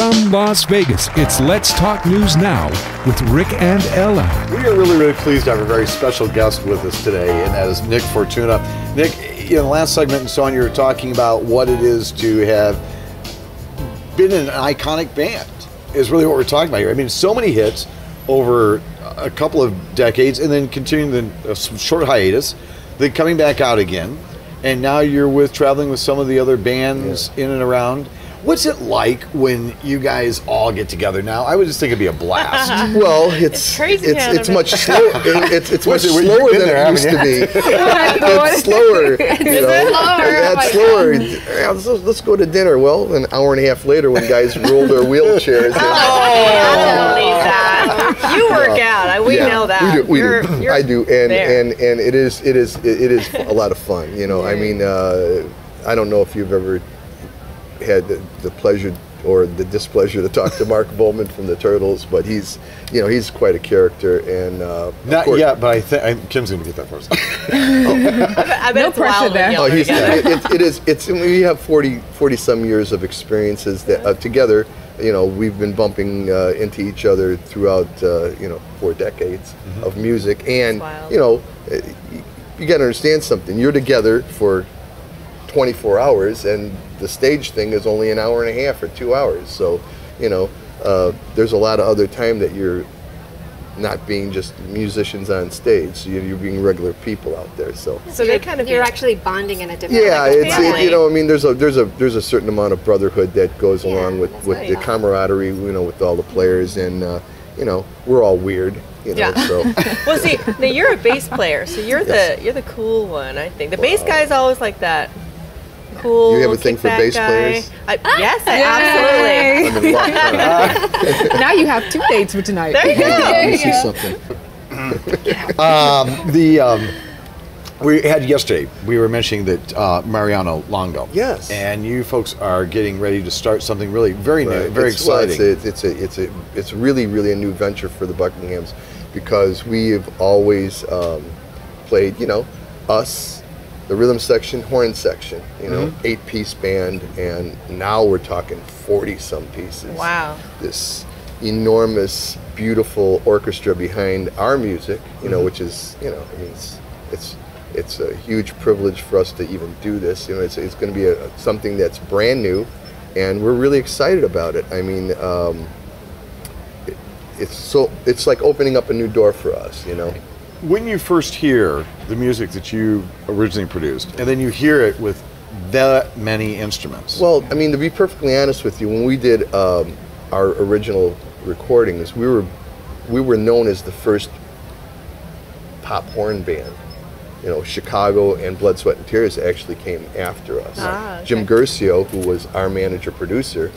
From Las Vegas, it's Let's Talk News Now with Rick and Ella. We are really, really pleased to have a very special guest with us today, and that is Nick Fortuna. Nick, in the last segment and so on, you were talking about what it is to have been in an iconic band, is really what we're talking about here. I mean, so many hits over a couple of decades, and then continuing some short hiatus, then coming back out again, and now you're traveling with some of the other bands in and around. What's it like when you guys all get together now? I would just think it'd be a blast. Well, it's crazy. It's much slower. It's much slower than it used to be. It's slower. It's slower. Let's go to dinner. Well, an hour and a half later, when guys roll their wheelchairs. I believe that. You work out. We know that. We do. I do, and it is a lot of fun. You know, I mean, I don't know if you've ever had the pleasure or the displeasure to talk to Mark Bowman from the Turtles, but he's quite a character, and not yet, but I think Kim's going to get that for us. I bet it's wild when y'all we have 40 some years of experiences that together. You know, we've been bumping into each other throughout 4 decades of music, and you know, you got to understand something. You're together for 24 hours, and the stage thing is only an hour and a half or 2 hours. So, you know, there's a lot of other time that you're not being just musicians on stage. So you're being regular people out there. So they kind of you're actually bonding in a different way. You know, I mean, there's a certain amount of brotherhood that goes along with the camaraderie. You know, with all the players, and you know, we're all weird. You know, so. Well, see, now you're a bass player, so you're the cool one. I think the bass guy's always like that. Cool. You have a thing for bass players? Yes, absolutely. Now you have 2 dates for tonight. There you go. Let me see something. We had yesterday. We were mentioning that Mariano Longo. Yes. And you folks are getting ready to start something really very new, very exciting. It's really a new venture for the Buckinghams, because we have always played, you know, us, the rhythm section, horn section, you know, 8-piece band, and now we're talking 40-some pieces. Wow. This enormous, beautiful orchestra behind our music, you know, which is, you know, I mean, it's a huge privilege for us to even do this. You know, it's going to be something that's brand new, and we're really excited about it. I mean, it's like opening up a new door for us, you know. When you first hear the music that you originally produced, and then you hear it with that many instruments. Well, I mean, to be perfectly honest with you, when we did our original recordings, we were known as the first pop horn band. You know, Chicago and Blood, Sweat, and Tears actually came after us. Okay. Jim Guercio, who was our manager-producer,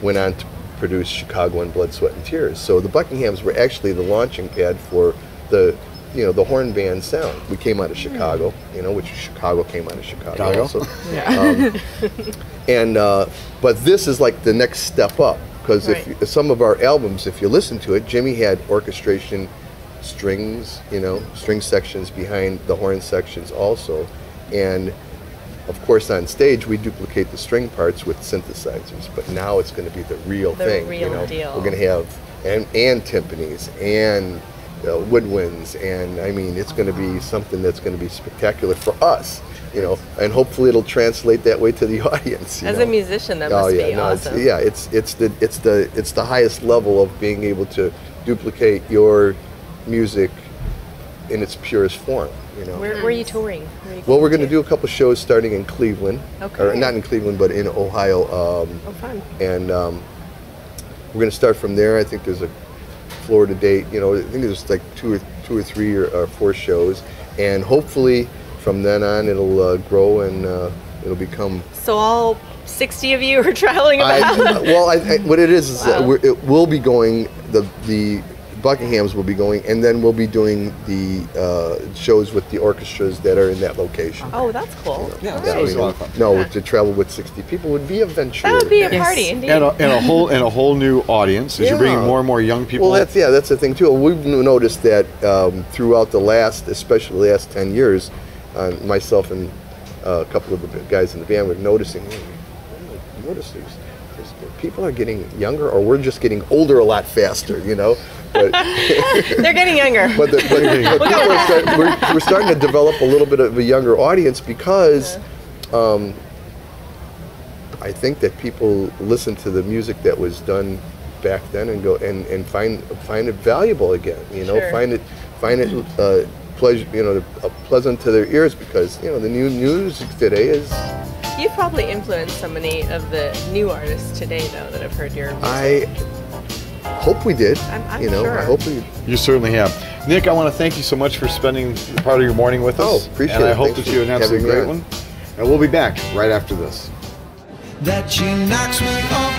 went on to produce Chicago and Blood, Sweat, and Tears. So the Buckinghams were actually the launching pad for the horn band sound. We came out of Chicago, you know, which Chicago came out of Chicago. Also. But this is like the next step up, because if some of our albums, if you listen to it, Jimmy had orchestration, strings, you know, string sections behind the horn sections also, and of course on stage we duplicate the string parts with synthesizers. But now it's going to be the real thing. Real you know, deal. we're going to have and timpanis and woodwinds, and I mean, it's going to be something that's going to be spectacular for us, you know, and hopefully it'll translate that way to the audience. As a musician, that must be awesome. It's the highest level of being able to duplicate your music in its purest form. You know. Where are you touring? Well, we're going to do a couple shows starting in Cleveland, or not in Cleveland, but in Ohio. Fun. And we're going to start from there. I think there's a Florida date, you know. I think there's like two or three or 4 shows, and hopefully from then on it'll grow and it'll become. So all 60 of you are traveling about. What it is it will be going. The Buckinghams will be going, and then we'll be doing the shows with the orchestras that are in that location. Oh, that's cool. Yeah, that was a lot of fun. No, to travel with 60 people would be a venture. That would be a party, indeed. And a whole new audience, as you're bringing more and more young people. Well, that's the thing too. We've noticed that throughout especially the last 10 years, myself and a couple of the guys in the band were noticing. Notice people are getting younger, or we're just getting older a lot faster, you know. But they're getting younger. But we're starting to develop a little bit of a younger audience because I think that people listen to the music that was done back then and go and find it valuable again. You know, find it pleasure, you know, pleasant to their ears, because you know the new music today is. You've probably influenced so many of the new artists today, though, that have heard your music. I hope we did. I'm you know, sure. I hope we. You certainly have. Nick, I want to thank you so much for spending part of your morning with us. Oh, appreciate and it. I hope Thanks that you have an for absolutely having great me one. And we'll be back right after this. That she knocks me off